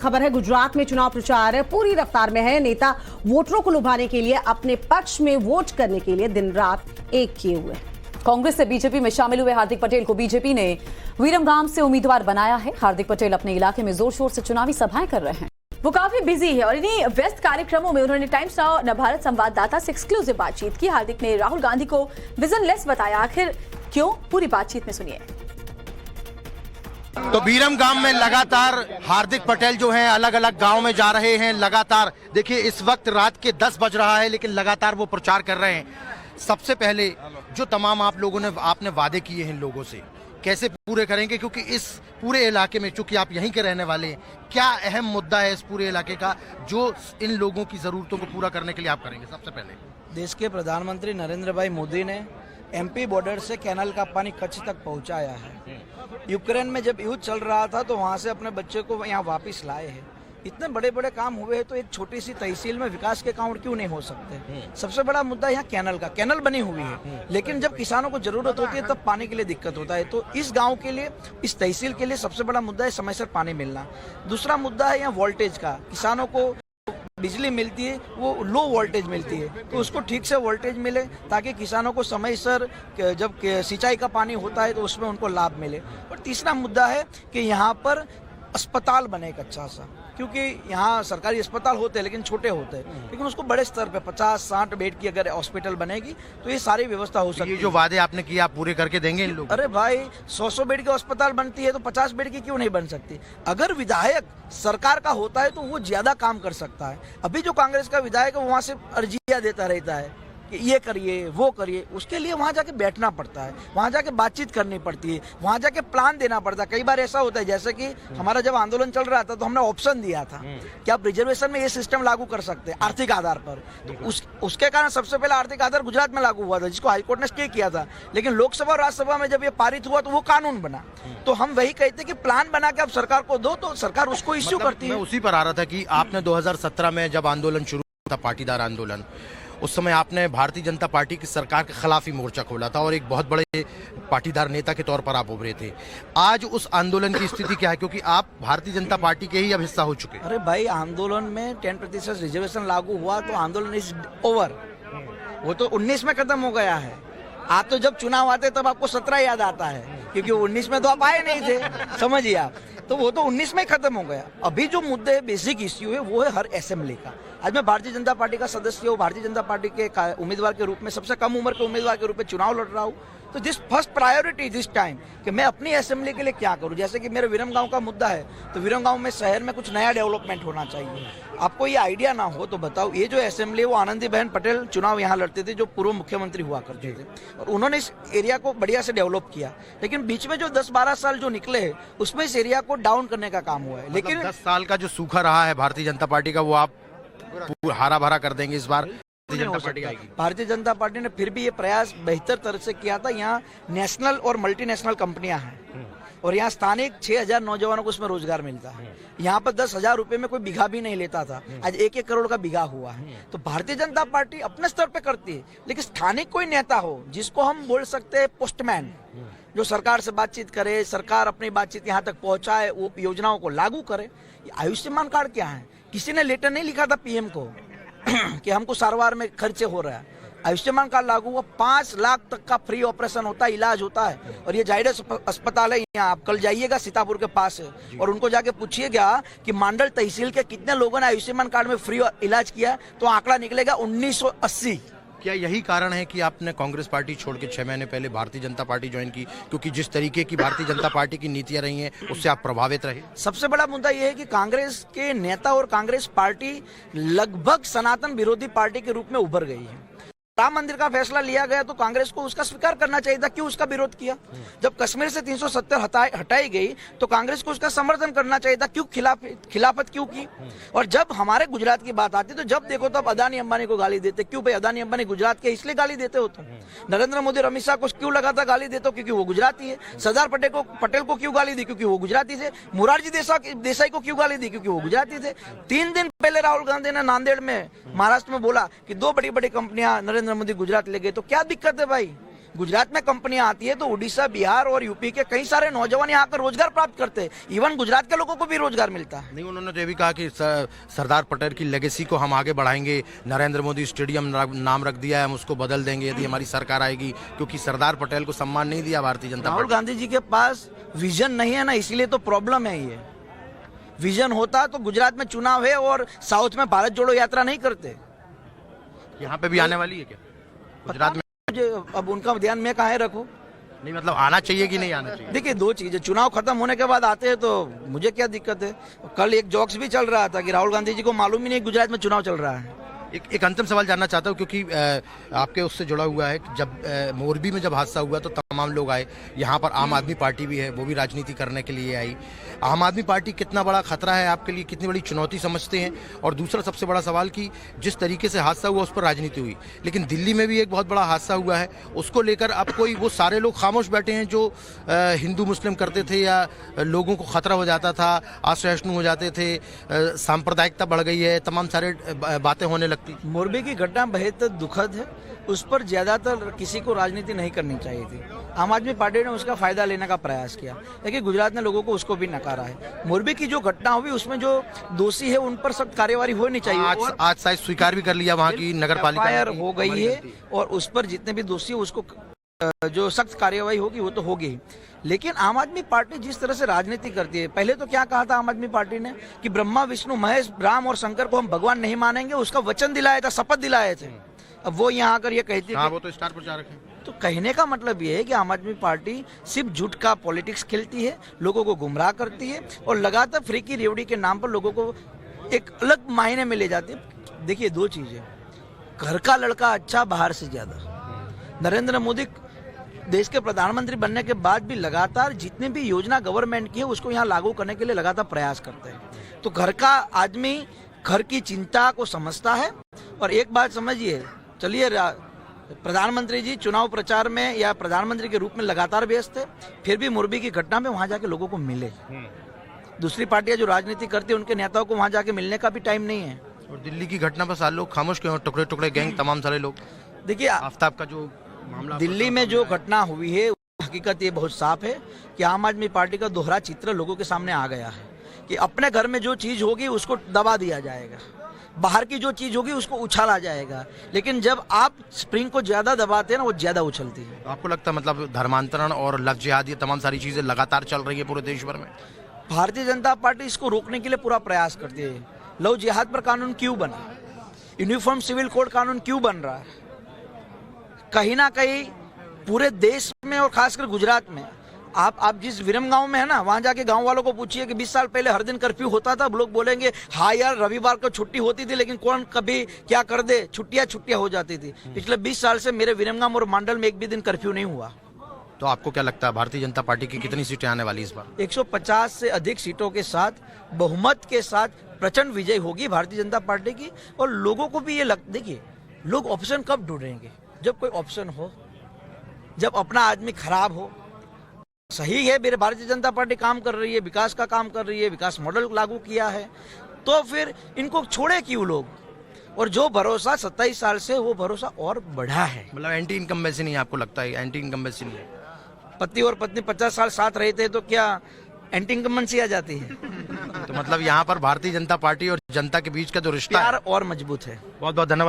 खबर है गुजरात में चुनाव प्रचार पूरी रफ्तार में है। नेता वोटरों को लुभाने के लिए अपने पक्ष में वोट करने के लिए दिन रात एक किए हुए हैं। कांग्रेस से बीजेपी में शामिल हुए हार्दिक पटेल को बीजेपी ने वीरमगाम से उम्मीदवार बनाया है। हार्दिक पटेल अपने इलाके में जोर शोर से चुनावी सभाएं कर रहे हैं। वो काफी बिजी है और इन्हीं व्यस्त कार्यक्रमों में उन्होंने टाइम्स नाउ नवभारत संवाददाता से एक्सक्लूसिव बातचीत की। हार्दिक ने राहुल गांधी को विजनलेस बताया। आखिर क्यों, पूरी बातचीत में सुनिए। तो बीरमगाम में लगातार हार्दिक पटेल जो हैं अलग अलग गांव में जा रहे हैं। लगातार देखिए इस वक्त रात के 10 बज रहा है, लेकिन लगातार वो प्रचार कर रहे हैं। सबसे पहले जो तमाम आपने वादे किए हैं लोगों से, कैसे पूरे करेंगे? क्योंकि इस पूरे इलाके में, चूंकि आप यहीं के रहने वाले हैं, क्या अहम मुद्दा है इस पूरे इलाके का जो इन लोगों की जरूरतों को पूरा करने के लिए आप करेंगे? सबसे पहले देश के प्रधानमंत्री नरेंद्र भाई मोदी ने एमपी बॉर्डर से कैनाल का पानी कच्छ तक पहुंचाया है। यूक्रेन में जब युद्ध चल रहा था तो वहां से अपने बच्चे को यहाँ वापस लाए हैं। इतने बड़े बड़े काम हुए हैं तो एक छोटी सी तहसील में विकास के काम क्यों नहीं हो सकते? सबसे बड़ा मुद्दा यहाँ कैनल का। कैनल बनी हुई है, लेकिन जब किसानों को जरूरत होती है तब पानी के लिए दिक्कत होता है। तो इस गांव के लिए, इस तहसील के लिए सबसे बड़ा मुद्दा है समय से पानी मिलना। दूसरा मुद्दा है यहाँ वोल्टेज का। किसानों को बिजली मिलती है वो लो वोल्टेज मिलती है, तो उसको ठीक से वोल्टेज मिले ताकि किसानों को समय सर जब सिंचाई का पानी होता है तो उसमें उनको लाभ मिले। और तीसरा मुद्दा है कि यहाँ पर अस्पताल बने एक अच्छा सा, क्योंकि यहाँ सरकारी अस्पताल होते हैं लेकिन छोटे होते हैं, लेकिन उसको बड़े स्तर पे 50-60 बेड की अगर हॉस्पिटल बनेगी तो ये सारी व्यवस्था हो सकती है। ये जो वादे आपने किए आप पूरे करके देंगे इन लोग? अरे भाई 100 बेड की अस्पताल बनती है तो 50 बेड की क्यों नहीं बन सकती? अगर विधायक सरकार का होता है तो वो ज्यादा काम कर सकता है। अभी जो कांग्रेस का विधायक है वो वहाँ से अर्जियां देता रहता है कि ये करिए वो करिए। उसके लिए वहां जाके बैठना पड़ता है, वहां जाके बातचीत करनी पड़ती है, वहां जाके प्लान देना पड़ता है। कई बार ऐसा होता है, जैसे कि हमारा जब आंदोलन चल रहा था तो हमने ऑप्शन दिया था कि आप रिजर्वेशन में ये सिस्टम लागू कर सकते हैं आर्थिक आधार पर। तो उसके कारण सबसे पहले आर्थिक आधार गुजरात में लागू हुआ था, जिसको हाईकोर्ट ने स्टे किया था। लेकिन लोकसभा और राज्यसभा में जब ये पारित हुआ तो वो कानून बना। तो हम वही कहते कि प्लान बना के आप सरकार को दो तो सरकार उसको इश्यू करती है। मैं उसी पर आ रहा था कि आपने 2017 में जब आंदोलन शुरू था, पाटीदार आंदोलन, उस समय आपने भारतीय जनता पार्टी की सरकार के खिलाफ ही मोर्चा खोला था और एक बहुत बड़े पाटीदार नेता के तौर पर आप उभरे थे। आज उस आंदोलन की स्थिति क्या है, क्योंकि आप भारतीय जनता पार्टी के ही अब हिस्सा हो चुके हैं? अरे भाई, आंदोलन में 10% रिजर्वेशन लागू हुआ तो आंदोलन इज ओवर। वो तो 19 में खत्म हो गया है। आप तो जब चुनाव आते तब आपको 17 याद आता है, क्योंकि 19 में तो आप आए नहीं थे, समझिए आप। तो वो तो 19 में खत्म हो गया। अभी जो मुद्दे बेसिक इश्यू है वो है हर असेंबली का। आज मैं भारतीय जनता पार्टी का सदस्य हूँ, भारतीय जनता पार्टी के उम्मीदवार के रूप में, सबसे कम उम्र के उम्मीदवार के रूप में चुनाव लड़ रहा हूँ। तो this first priority this time कि मैं अपनी असेंबली के लिए क्या करूं। जैसे कि मेरे विरमगांव का मुद्दा है तो विरमगांव में शहर में कुछ नया डेवलपमेंट होना चाहिए। आपको ये आइडिया ना हो तो बताओ, ये जो असेंबली है वो आनंदीबेन पटेल चुनाव यहाँ लड़ते थे, जो पूर्व मुख्यमंत्री हुआ करते थे, और उन्होंने इस एरिया को बढ़िया से डेवलप किया। लेकिन बीच में जो 10-12 साल जो निकले हैं उसमें इस एरिया को डाउन करने का काम हुआ है। लेकिन 10 साल का जो सूखा रहा है भारतीय जनता पार्टी का, वो आप हरा भरा कर देंगे इस बार? भारतीय जनता पार्टी ने फिर भी ये प्रयास बेहतर तरह से किया था। यहाँ नेशनल और मल्टीनेशनल कंपनियां हैं और यहाँ स्थानिक 6,000 नौजवानों को उसमें रोजगार मिलता है। यहाँ पर 10,000 रुपए में कोई बीघा भी नहीं लेता था, आज 1-1 करोड़ का बीघा हुआ है। तो भारतीय जनता पार्टी अपने स्तर पे करती है, लेकिन स्थानिक कोई नेता हो जिसको हम बोल सकते हैं पोस्टमैन, जो सरकार से बातचीत करे, सरकार अपनी बातचीत यहाँ तक पहुंचाए, वो योजनाओं को लागू करे। आयुष्मान कार्ड क्या है? किसी ने लेटर नहीं लिखा था पीएम को कि हमको सारवार में खर्चे हो रहा है। आयुष्मान कार्ड लागू हुआ, 5 लाख तक का फ्री ऑपरेशन होता है, इलाज होता है। और ये जायडस अस्पताल है यहाँ, आप कल जाइएगा, सीतापुर के पास है, और उनको जाके पूछिएगा कि मांडल तहसील के कितने लोगों ने आयुष्मान कार्ड में फ्री इलाज किया, तो आंकड़ा निकलेगा 1980। क्या यही कारण है कि आपने कांग्रेस पार्टी छोड़ के 6 महीने पहले भारतीय जनता पार्टी ज्वाइन की, क्योंकि जिस तरीके की भारतीय जनता पार्टी की नीतियां रही हैं उससे आप प्रभावित रहे? सबसे बड़ा मुद्दा यह है कि कांग्रेस के नेता और कांग्रेस पार्टी लगभग सनातन विरोधी पार्टी के रूप में उभर गई है। राम मंदिर का फैसला लिया गया तो कांग्रेस को उसका स्वीकार करना चाहिए था, क्यों उसका विरोध किया? जब कश्मीर से 370 हटाई गई तो कांग्रेस को उसका समर्थन करना चाहिए था, क्यों खिलाफत क्यों की? और जब हमारे गुजरात की बात आती तो जब देखो तब अदानी अंबानी को गाली देते। क्यों भाई? अदानी अंबानी गुजरात के इसलिए गाली देते हो तुम। नरेंद्र मोदी और अमित शाह को क्यों लगातार गाली देते हो? क्योंकि वो गुजराती है। सरदार पटेल को क्यों गाली दी? क्योंकि वो गुजराती थे। मोरारजी देसाई को क्यों गाली दी? क्योंकि वो गुजराती थे। 3 दिन पहले राहुल गांधी ने नांदेड़ में, महाराष्ट्र में बोला कि 2 बड़ी बड़ी कंपनियां नरेंद्र मोदी गुजरात ले गए। तो क्या दिक्कत है भाई? गुजरात में कंपनियां आती है तो उड़ीसा, बिहार और यूपी के कई सारे नौजवान यहाँ आकर रोजगार प्राप्त करते हैं। इवन गुजरात के लोगों को भी रोजगार मिलता है। नहीं, उन्होंने तो ये भी कहा कि सरदार पटेल की लेगेसी को हम आगे बढ़ाएंगे, नरेंद्र मोदी स्टेडियम नाम रख दिया है, हम उसको बदल देंगे यदि हमारी सरकार आएगी, क्योंकि सरदार पटेल को सम्मान नहीं दिया भारतीय जनता राहुल पार्टी। गांधी जी के पास विजन नहीं है ना, इसलिए तो प्रॉब्लम है। ये विजन होता तो गुजरात में चुनाव है और साउथ में भारत जोड़ो यात्रा नहीं करते। यहाँ पे भी आने वाली है क्या गुजरात में? मुझे अब उनका ध्यान मैं कहाँ रखूं? नहीं, मतलब आना चाहिए कि नहीं आना चाहिए? देखिए, दो चीजें, चुनाव खत्म होने के बाद आते हैं तो मुझे क्या दिक्कत है। कल एक जोक्स भी चल रहा था कि राहुल गांधी जी को मालूम ही नहीं गुजरात में चुनाव चल रहा है। एक अंतिम सवाल जानना चाहता हूँ, क्योंकि आपके उससे जुड़ा हुआ है कि जब मोरबी में जब हादसा हुआ तो तमाम लोग आए, यहाँ पर आम आदमी पार्टी भी है, वो भी राजनीति करने के लिए आई। आम आदमी पार्टी कितना बड़ा खतरा है आपके लिए, कितनी बड़ी चुनौती समझते हैं? और दूसरा सबसे बड़ा सवाल कि जिस तरीके से हादसा हुआ उस पर राजनीति हुई, लेकिन दिल्ली में भी एक बहुत बड़ा हादसा हुआ है, उसको लेकर अब कोई वो सारे लोग खामोश बैठे हैं जो हिंदू मुस्लिम करते थे या लोगों को खतरा हो जाता था, असहिष्णु हो जाते थे, सांप्रदायिकता बढ़ गई है, तमाम सारे बातें होने लगती। मोरबी की घटना बेहद दुखद है, उस पर ज्यादातर किसी को राजनीति नहीं करनी चाहिए थी। आम आदमी पार्टी ने उसका फायदा लेने का प्रयास किया, लेकिन गुजरात ने लोगों को उसको भी नकारा है। मोरबी की जो घटना हुई उसमें जो दोषी है उन पर सख्त कार्यवाही होनी चाहिए। आज शायद स्वीकार भी कर लिया वहाँ की नगर पालिका हो गई है और उस पर जितने भी दोषी है उसको जो सख्त कार्यवाही होगी वो तो होगी। लेकिन आम आदमी पार्टी जिस तरह से राजनीति करती है, पहले तो क्या कहा था आम आदमी पार्टी ने कि ब्रह्मा विष्णु महेश राम और शंकर को हम भगवान नहीं मानेंगे, उसका वचन दिलाया था, शपथ दिलाए थे। अब वो यहाँ आकर ये कहती है, वो तो स्टार प्रचारक है। तो कहने का मतलब ये है कि आम आदमी पार्टी सिर्फ झूठ का पॉलिटिक्स खेलती है, लोगों को गुमराह करती है और लगातार फ्री की रेवड़ी के नाम पर लोगों को एक अलग मायने में ले जाती है। देखिए, दो चीजें, घर का लड़का अच्छा बाहर से ज्यादा। नरेंद्र मोदी देश के प्रधानमंत्री बनने के बाद भी लगातार जितने भी योजना गवर्नमेंट की है उसको यहाँ लागू करने के लिए लगातार प्रयास करते हैं। तो घर का आदमी घर की चिंता को समझता है। और एक बात समझिए, चलिए प्रधानमंत्री जी चुनाव प्रचार में या प्रधानमंत्री के रूप में लगातार व्यस्त थे, फिर भी मोरबी की घटना में वहां जाके लोगों को मिले। दूसरी पार्टियां जो राजनीति करती है उनके नेताओं को वहां जाके मिलने का भी टाइम नहीं है। और दिल्ली की घटना पर सारे लोग खामोश क्यों? टुकड़े टुकड़े गैंग, तमाम सारे लोग। देखिए, आफ्ताब का जो मामला दिल्ली में जो घटना हुई है, हकीकत ये बहुत साफ है कि आम आदमी पार्टी का दोहरा चित्र लोगों के सामने आ गया है कि अपने घर में जो चीज होगी उसको दबा दिया जाएगा, बाहर की जो चीज होगी उसको उछाला जाएगा। लेकिन जब आप स्प्रिंग को ज्यादा दबाते हैं ना, वो ज्यादा उछलती है। आपको लगता है मतलब धर्मांतरण और लव जिहाद, ये तमाम सारी चीजें लगातार चल रही है पूरे देश भर में? भारतीय जनता पार्टी इसको रोकने के लिए पूरा प्रयास करती है। लव जिहाद पर कानून क्यों बना, यूनिफॉर्म सिविल कोड कानून क्यों बन रहा है? कहीं ना कहीं पूरे देश में और खासकर गुजरात में, आप जिस विरम गांव में है ना, वहां जाके गांव वालों को पूछिए कि 20 साल पहले हर दिन कर्फ्यू होता था, लोग बोलेंगे हाँ यार रविवार को छुट्टी होती थी, लेकिन कौन कभी क्या कर दे, छुट्टियां हो जाती थी। पिछले 20 साल से मेरे विरमगाम और मंडल में एक भी दिन कर्फ्यू नहीं हुआ। तो आपको क्या लगता है भारतीय जनता पार्टी की कितनी सीटें आने वाली इस बार? 150 से अधिक सीटों के साथ, बहुमत के साथ प्रचंड विजय होगी भारतीय जनता पार्टी की। और लोगों को भी ये देखिए, लोग ऑप्शन कब ढूंढेंगे? जब कोई ऑप्शन हो, जब अपना आदमी खराब हो। सही है, मेरे भारतीय जनता पार्टी काम कर रही है, विकास का काम कर रही है, विकास मॉडल लागू किया है, तो फिर इनको छोड़े क्यों लोग? और जो भरोसा 27 साल से, वो भरोसा और बढ़ा है। मतलब एंटी इनकम्बेंसी नहीं, आपको लगता है एंटी इनकम्बेंसी नहीं? पति और पत्नी 50 साल साथ रहते हैं तो क्या एंटी इनकम्बेंसी आ जाती है? तो मतलब यहाँ पर भारतीय जनता पार्टी और जनता के बीच का जो रिश्ता प्यार और मजबूत है। बहुत बहुत धन्यवाद।